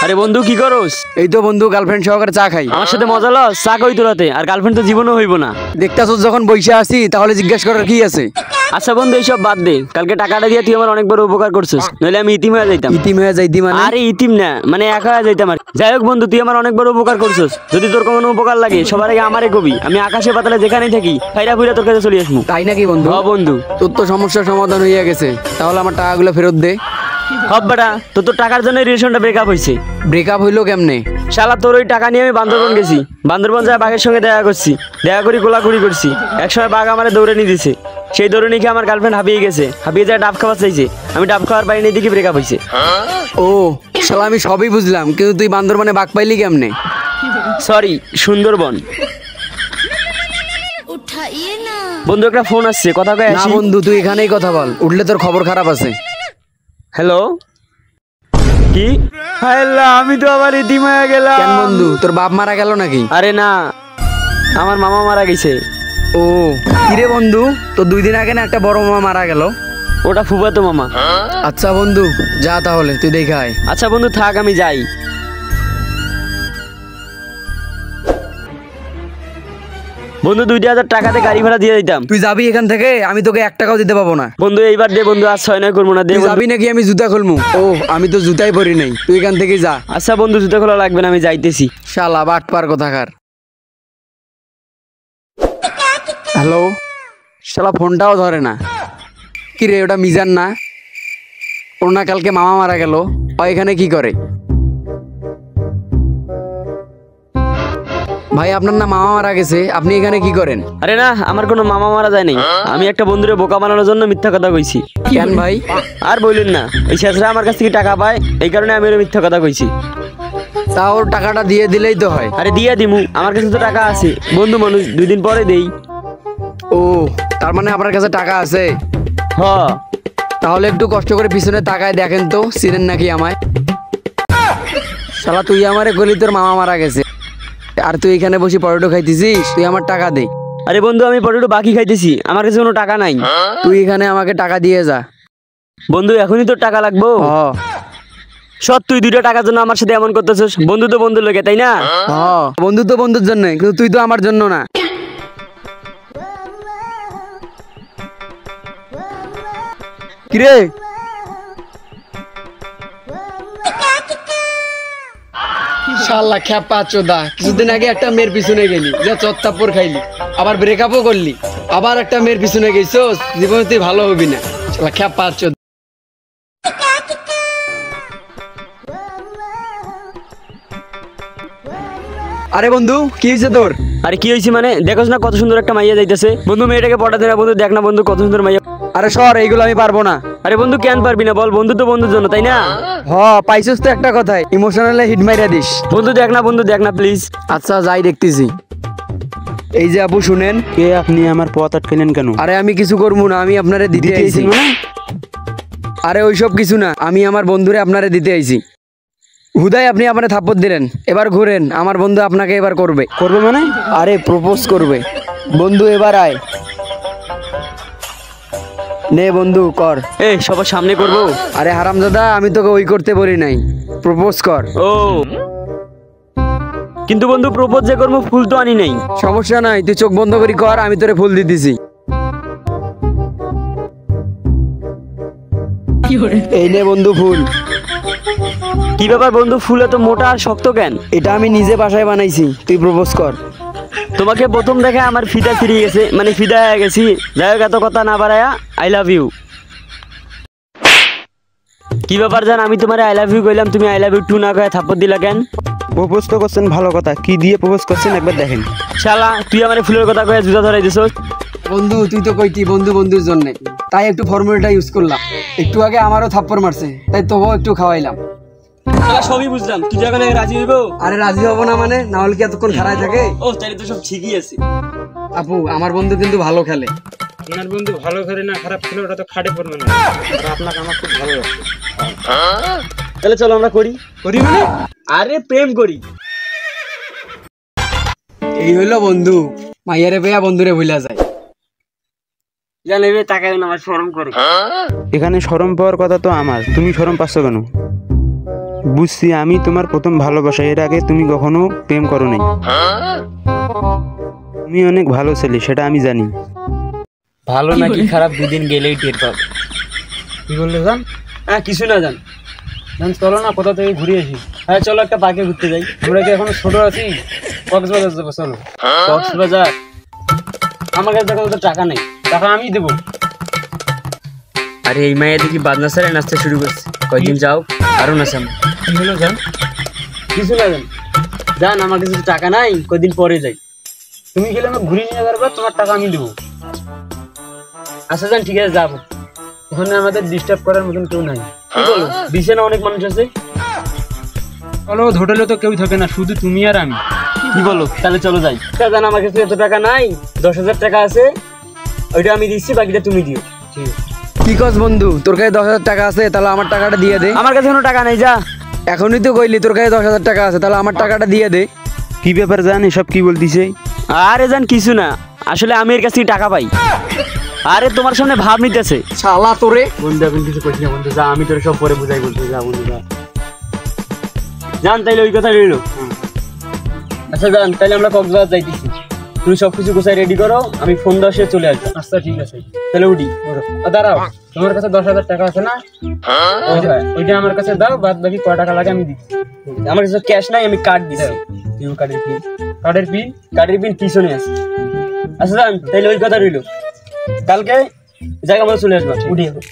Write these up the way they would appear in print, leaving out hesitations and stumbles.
আরে বন্ধু কি করস? এই তো বন্ধু গার্লফ্রেন্ড সহকারে চা খাই। আমার সাথে মজা লস? চা কই তোরাতে? আর গার্লফ্রেন্ড তো জীবনও হইব না। দেখতাছস যখন বইসা আছি তাহলে জিজ্ঞেস করার কি আছে? আচ্ছা বন্ধু এইসব বাদ দে, কালকে টাকাটা দিয়ে তুই আমার অনেক বড় উপকার করছিস, নইলে আমি ইতিম হয়ে যাইতাম। ইতিম হয়ে যাইতি মানে? আরে ইতিম না, মানে একা হয়ে যাইতাম আর। যাই হোক বন্ধু, তুই আমার অনেক বড় উপকার করছিস। যদি তোর কোনো উপকার লাগে সবার আগে আমারে কবি, আমি আকাশে পাতালে যেখানেই থাকি ফাইরা ফুইরা তোর কাছে চলে আসবো। তাই নাকি বন্ধু? হ বন্ধু। তোর তো সমস্যার সমাধান হইয়া গেছে, তাহলে আমার টাকাগুলো ফেরত দে। হব বেটা, তোর তো টাকার জন্য রিলেশনটা ব্রেকআপ হয়েছে। ব্রেকআপ হইলো কেমনে? শালা তোর ওই টাকা নিয়ে আমি বান্দরবন গেছি, বান্দরবন যায় বাঘের সঙ্গে দেখা করছি, দেখা করি কোলাকুলি করছি। একসময় বাঘ আমারে দৌড়ে নিয়ে দিছে, সেই দৌড়ে নিয়ে আমার গার্লফ্রেন্ড হাঁপিয়ে গেছে, হাঁপিয়ে যায় ডাব খাওয়া চাইছে, আমি ডাব খাওয়ার পাইনি দেখি ব্রেকআপ হয়েছে। ও শালা, আমি সবই বুঝলাম, কিন্তু তুই বান্দরবানে বাঘ পাইলি কেমনে? সরি, সুন্দরবন। বন্ধু একটা ফোন আসছে, কথা কয়ে না আসি। বন্ধু তুই এখানেই কথা বল, উঠলে তোর খবর খারাপ আছে। হ্যালো, কি? হায় আল্লাহ, আমি তো আবার ইতিম হয়ে গেলাম। কেন বন্ধু, তোর বাপ মারা গেল নাকি? আরে না, আমার মামা মারা গেছে। ও কিরে বন্ধু, তো 2 দিন আগে না একটা বড় মামা মারা গেল? ওটা ফুফাতো মামা। আচ্ছা বন্ধু যা, তাহলে তুই দেখে আয়। আচ্ছা বন্ধু থাক, আমি যাই। বন্ধু 2,000 টাকাতে গাড়ি ভাড়া দিয়ে দিতাম। তুই যাবি এখান থেকে? আমি তোকে 1 টাকাও দিতে পাবো না। বন্ধু এইবার দে বন্ধু, আজ 6-9 করবো না, দে তুই বন্ধু। যাবি নাকি আমি জুতা খুলমু? ও আমি তো জুতাই পরি নাই, তুই এখান থেকে যা। আচ্ছা বন্ধু, জুতো খোলা লাগবে না, আমি যাইতেছি। শালা বাটপার কোথাকার। হ্যালো, শালা ফোনটাও ধরে না। কি রে, ওটা মিজান না? ওর না কালকে মামা মারা গেল, ও এখানে কি করে? ভাই আপনার না মামা মারা গেছে, আপনি এখানে কি করেন? আরে না, আমার কোনো মামা মারা যায় নাই, আমি একটা বন্ধুরে বোকা বানানোর জন্য মিথ্যা কথা কইছি। কেন ভাই? আর বললেন না, ওই শেষরা আমার কাছ থেকে টাকা পায়, এই কারণে আমি ওর মিথ্যা কথা কইছি। তা ওর টাকাটা দিয়ে দিলেই তো হয়। আরে দিয়া দিমু, আমার কাছে তো টাকা আছে, বন্ধু মানুষ, 2 দিন পরে দেই। ও তার মানে আপনার কাছে টাকা আছে? হ। তাহলে একটু কষ্ট করে পিছনে তাকায় দেখেন তো, চিনেন নাকি আমায়? শালা তুই আমারে গলি তোর মামা মারা গেছে, আর তুই এখানে বসে পরোটো খাইতেছিস? তুই আমার টাকা দে। আরে বন্ধু, আমি পটেটো বাকি খাইতেছি, আমার কাছে কোনো টাকা নাই। তুই এখানে আমাকে টাকা দিয়ে যা। বন্ধু এখনই তোর টাকা লাগবো? সৎ, তুই 2টা টাকার জন্য আমার সাথে এমন করতেছিস? বন্ধু তো বন্ধুর লোকে, তাই না? বন্ধু তো বন্ধুর জন্য, কিন্তু তুই তো আমার জন্য না। কিরে শালা খ্যাপা চোদা, কিছুদিন আগে একটা মেয়ের পিছনে গেলি, যা চত্তাপ্পর খাইলি, আবার ব্রেকআপও করলি, আবার একটা মেয়ের পিছনে গেছিস, জীবনে তুই ভালো হবি না। শালা খ্যাপা চোদা। আরে বন্ধু কি হয়েছে তোর? আরে কি হয়েছে মানে, দেখোস না কত সুন্দর একটা মাইয়া যাইতেছে? বন্ধু মেয়েটাকে পটাতে না, বন্ধু দেখ না বন্ধু কত সুন্দর মাইয়া। আরে সর, এইগুলো আমি পারবো না। আরে বন্ধু কেন পারবি না বল, বন্ধু তো বন্ধুর জন্য, তাই না? পাইছিস তো একটা কথাই, ইমোশনালে হিট মাইরা দিস। বন্ধু দেখ না প্লিজ। আচ্ছা যাই দেখতেছি। এই যে আপু শুনেন। কে আপনি? আমার পথ আটকালেন কেন? আরে আমি কিছু করবো না, আমি আপনারে দিতে আইছি। আরে ওইসব কিছু না, আমি আমার বন্ধুরে আপনারে দিতে আইছি। হুদাই আপনি আপনারে থাপ্পড় দিলেন, এবার ঘুরেন, আমার বন্ধু আপনাকে এবার করবে। করবে মানে? আরে প্রপোজ করবে। বন্ধু এবার আয়, নে বন্ধু কর। সবার সামনে করবো? আরে হারামজাদা, আমি তোকে ওই করতে বলি নাই, প্রপোজ কর। ও কিন্তু বন্ধু, প্রপোজ যে করবো, ফুল তো আনি নাই। সমস্যা নাই, তুই চোখ বন্ধ করি কর, আমি তোরে ফুল দিতেছি। এই নে বন্ধু ফুল। কি ব্যাপার বন্ধু, ফুল এত মোটা আর শক্ত কেন? এটা আমি নিজে বাসায় বানাইছি, তুই প্রপোজ কর। তোমাকে প্রথম দেখে আমার ফিদা ফিরিয়ে গেছে, মানে ফিদা হয়ে গেছি। যাই হোক, এত কথা না বাড়ায়া, আই লাভ ইউ। কি ব্যাপার জান, আমি তোমার আই লাভ ইউ কইলাম, তুমি আই লাভ ইউ 2 না কয়ে থাপ্পড় দিলা কেন? প্রপোজ তো করছেন, ভালো কথা, কি দিয়ে প্রপোজ করছেন একবার দেখেন। শালা তুই আমার ফুলের কথা কয়ে জুতা ধরাই দিছস। বন্ধু তুই তো কইতি বন্ধু বন্ধুর জন্য, তাই একটু ফর্মুলাটা ইউজ করলাম। একটু আগে আমারও থাপ্পড় মারছে, তাই তোকেও একটু খাওয়াইলাম। সবই বুঝলাম, তুই যখন রাজি হইব। আরে রাজি হবো না মানে, না হলে কি এতক্ষণ খাড়ায় থাকে? ও তাই তো, সব ঠিকই আছে। আপু আমার বন্ধু কিন্তু ভালো খেলে। আপনার বন্ধু ভালো খেলে না খারাপ খেলে ওটা তো খাটে পড়বে না, আর আপনাকে আমার খুব ভালো লাগছে। তাহলে চলো আমরা করি। মানে? আরে প্রেম করি। এই হইলো বন্ধু, মাইয়ারে পেয়া বন্ধুরে ভুলা যায়। জানেবে তাকাই না, আমার শরম করে। এখানে শরম পাওয়ার কথা তো আমার, তুমি শরম পাচ্ছ কেন? বুঝছি, আমি তোমার প্রথম ভালোবাসা। এর আগে তুমি কখনো প্রেম করো নাই। তুমি অনেক ভালো ছেলে, সেটা আমি জানি। ভালো নাকি খারাপ দুদিন গেলেই টের পাবে। কি বললে জান? হ্যাঁ কিছু না জান। জান চলো না কোথা থেকে ঘুরে আসি। হ্যাঁ চলো একটা পার্কে ঘুরতে যাই। আমরা কি এখনো ছোট আছি? কক্সবাজার যাবো, চলো। কক্সবাজার? আমার কাছে এখন তো টাকা নেই। টাকা আমি দেবো। আরে এই মাইয়া দেখি বাদনা স্যারে নাচতে শুরু করছে। কয়দিন যাও, আরো নাচাম। কি হলো জান? কিছু না জান। জান আমার কাছে তো টাকা নাই, কয়দিন পরে যাই। তুমি গেলে আমি ঘুরিয়ে নিয়ে যাবো, তোমার টাকা আমি দেবো। আচ্ছা জান ঠিক আছে যাবো। ওখানে আমাদের ডিস্টার্ব করার মতন কেউ নাই। কি বলো, বিছানা অনেক মানুষ আছে। চলো, হোটেলে তো কেউ থাকে না, শুধু তুমি আর আমি। কি বলো, তাহলে চলো যাই। জান আমার কাছে এত টাকা নাই, 10,000 টাকা আছে, ওইটা আমি দিচ্ছি, বাকিটা তুমি দিও। ঠিক আছে। কি কস বন্ধু, তোর কাছে 10,000 টাকা আছে, তাহলে আমার টাকাটা দিয়ে দে। আমার কাছে কোনো টাকা নাই, যা। এখনই তো কইলি তোর কাছে 10,000 টাকা আছে, তাহলে আমার টাকাটা দিয়ে দে। কি ব্যাপার জান, এসব কি বলতিছে? আরে জান কিছু না, আসলে আমি এর কাছ থেকে টাকা পাই। আরে তোমার সামনে ভাব নিতেছে। শালা তোরে। বন্ধু এখন কিছু কইছি না বন্ধু, যা, আমি তোর সব পরে বুঝাই বলছি, যা বন্ধু যা। জান তাইলে ওই কথা রইলো। আচ্ছা জান, তাইলে আমরা কক্সবাজার যাইতেছি। তুমি সবকিছু গোছাই রেডি করো, আমি ফোন দেওয়ার সময় চলে আসবো। আচ্ছা ঠিক আছে, তাহলে উঠি। দাঁড়াও, তোমার কাছে 10,000 টাকা আছে না? ওইটা আমার কাছে দাও, বাদ বাকি কয় টাকা লাগে আমি দিচ্ছি। আমার কাছে ক্যাশ নাই, আমি কার্ড দিচ্ছি। তুই কার্ডের পিন। কার্ডের পিন? কার্ডের পিন পিছনে আছে। আচ্ছা জান, তাইলে ওই কথা রইলো। কালকে জায়গা মতো চলে আসবো, উঠি এখন।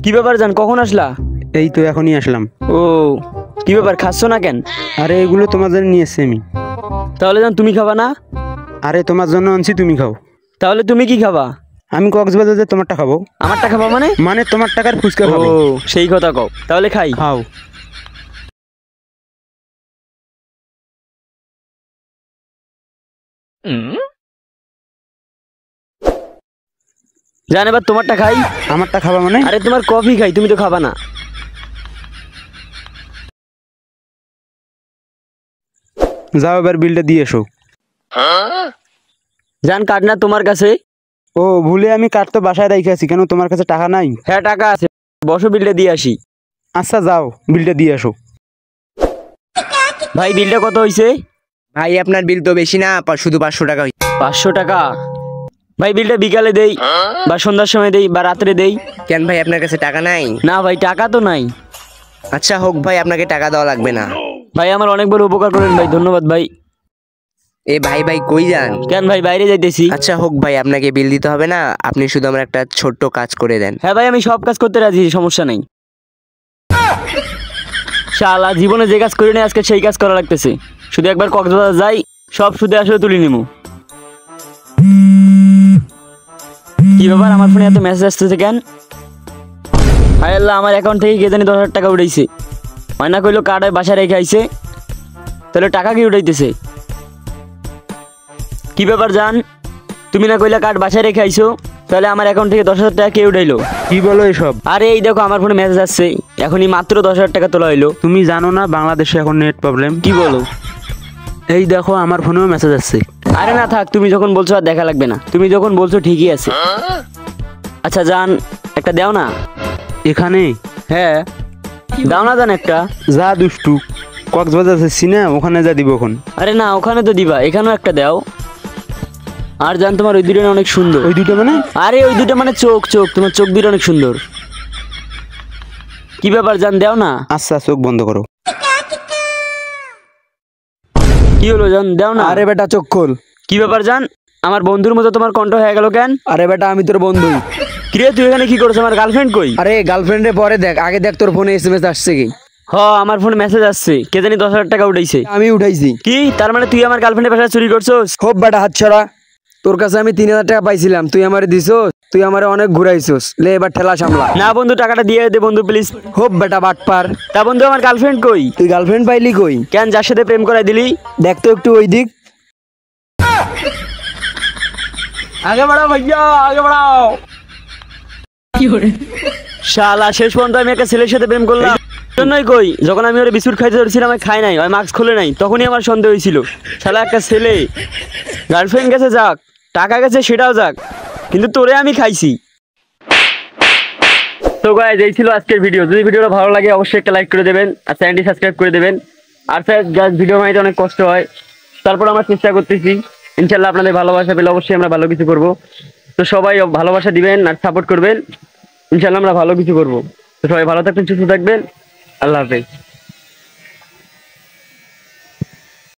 কি ব্যাপার জান, কখন আসলা? এই তো এখনই আসলাম। ও কি ব্যাপার, খাচ্ছ না কেন? আরে এগুলো তোমার জন্য নিয়ে এসছি আমি। তাহলে জান তুমি খাবা না? আরে তোমার জন্য আনছি, তুমি খাও। তাহলে তুমি কি খাবা? আমি কক্সবাজার যে তোমারটা খাবো। আমারটা খাবা মানে? মানে তোমার টাকার ফুচকা খাবো। ও সেই কথা কও, তাহলে খাই। খাও। জান এবার তোমারটা খাই। আমারটা খাবা মানে? আরে তোমার কফি খাই, তুমি তো খাবা না। যাও এবার বিলটা দিয়ে এসো। জান কার্ড না তোমার কাছে? ও ভুলে আমি কার্ড তো বাসায় রেখে আছি, কেন তোমার কাছে টাকা নাই? হ্যাঁ টাকা আছে, বসো বিলটা দিয়ে আসি। আচ্ছা যাও, বিলটা দিয়ে আসো। ভাই বিলটা কত হয়েছে? ভাই আপনার বিল তো বেশি না, শুধু 500 টাকা। 500 টাকা? ভাই বিলটা বিকালে দেই, বা সন্ধ্যার সময় দেই, বা রাত্রে দেই। কেন ভাই আপনার কাছে টাকা নাই? না ভাই টাকা তো নাই। আচ্ছা হোক ভাই, আপনাকে টাকা দেওয়া লাগবে না। ভাই আমার অনেক বড় উপকার করেন ভাই, ধন্যবাদ ভাই। এ ভাই ভাই কই যান? কেন ভাই, বাইরে যাইতেছি। আচ্ছা হোক ভাই, আপনাকে বিল দিতে হবে না, আপনি শুধু আমার একটা ছোট্ট কাজ করে দেন। হ্যাঁ ভাই আমি সব কাজ করতে রাজি, সমস্যা নেই। শালা জীবনে যে কাজ করি না আজকে সেই কাজ করা লাগতেছে। শুধু একবার কক্সবাজার যাই, সব সুদে আসলে তুলে নিমু। কি ব্যাপার, আমার ফোনে এত মেসেজ আসতেছে কেন? হায় আল্লাহ, আমার অ্যাকাউন্ট থেকে কে জানি 10,000 টাকা উঠাইছে। মায়না কইলো কার্ডে বাসায় রেখে আইছে, তাহলে টাকা কি উঠাইতেছে? কি ব্যাপার জান, তুমি না কইলা কার্ড বাসায় রেখে আইছো, তাহলে আমার অ্যাকাউন্ট থেকে 10,000 টাকা কে উঠাইলো? কি বলো এসব? আরে এই দেখো আমার ফোনে মেসেজ আসছে, এখনই মাত্র 10,000 টাকা তোলা হইলো। তুমি জানো না বাংলাদেশে এখন নেট প্রবলেম? কি বলো? এই দেখো আমার ফোনেও মেসেজ আসছে। আরে না থাক, তুমি যখন বলছো আর দেখা লাগবে না, তুমি যখন বলছো ঠিকই আছে। আচ্ছা জান একটা দাও না। এখানে? হ্যাঁ দাও না জান একটা। যা দুষ্টু, কক্সবাজার যাচ্ছি না, ওখানে যা দিব এখন। আরে না ওখানে তো দিবা, এখানেও একটা দাও। আর জান তোমার ওই দুটো না অনেক সুন্দর। ওই দুটো মানে? আরে ওই দুটো মানে চোখ, চোখ, তোমার চোখ দুটো অনেক সুন্দর। কি ব্যাপার জান, দাও না। আচ্ছা চোখ বন্ধ করো। কি হলো জান, দাও না। আরে বেটা চোখ খোল। কি ব্যাপার জান, আমার বন্ধুর মতো তোমার কণ্ঠ হয়ে গেল কেন? আরে বেটা আমি তোর বন্ধু। কিরে তুই এখানে কি করছ, আমার গার্লফ্রেন্ড কই? আরে গার্লফ্রেন্ডে পরে দেখ, আগে দেখ তোর ফোনে SMS আসছে কি। হ আমার ফোনে মেসেজ আসছে, কে জানি 10,000 টাকা উঠাইছে। আমি উঠাইছি। কি তার মানে তুই আমার গার্লফ্রেন্ডের বাসায় চুরি করছস? খুব বেটা হাত ছড়া। তোর কাছে আমি 3,000 টাকা পাইছিলাম, তুই আমারে দিছস, তুই আমারে অনেক ঘুরাইছস। লে এবার ঠেলা সামলা। না বন্ধু টাকাটা দিয়ে দে বন্ধু প্লিজ। খুব বেটা বাটপার। তা বন্ধু আমার গার্লফ্রেন্ড কই? তুই গার্লফ্রেন্ড পাইলি কই? কেন যার সাথে প্রেম করাই দিলি? দেখ তো একটু ওই দিক। আগে বাড়াও ভাইয়া, আগে বাড়াও। শালা শেষ পর্যন্ত আমি একটা ছেলের সাথে প্রেম করলাম। জন্যই কই যখন আমি ওর বিস্কুট খাইতে ধরছিলাম, আমি খাই নাই, ওই মাস্ক খুলে নাই, তখনই আমার সন্দেহ হয়েছিল। শালা একটা ছেলে, গার্লফ্রেন্ড গেছে যাক, টাকা গেছে সেটাও যাক, কিন্তু তোরে আমি খাইছি। তো গাইজ এই ছিল আজকের ভিডিও। যদি ভিডিওটা ভালো লাগে অবশ্যই একটা লাইক করে দেবেন আর চ্যানেলটি সাবস্ক্রাইব করে দেবেন। আর স্যার ভিডিও বানাইতে অনেক কষ্ট হয়, তারপর আমরা চেষ্টা করতেছি। ইনশাল্লাহ আপনাদের ভালোবাসা পেলে অবশ্যই আমরা ভালো কিছু করব। তো সবাই ভালোবাসা দিবেন আর সাপোর্ট করবেন, ইনশাল্লাহ আমরা ভালো কিছু করব। তো সবাই ভালো থাকবেন, সুস্থ থাকবেন, আল্লাহ হাফেজ।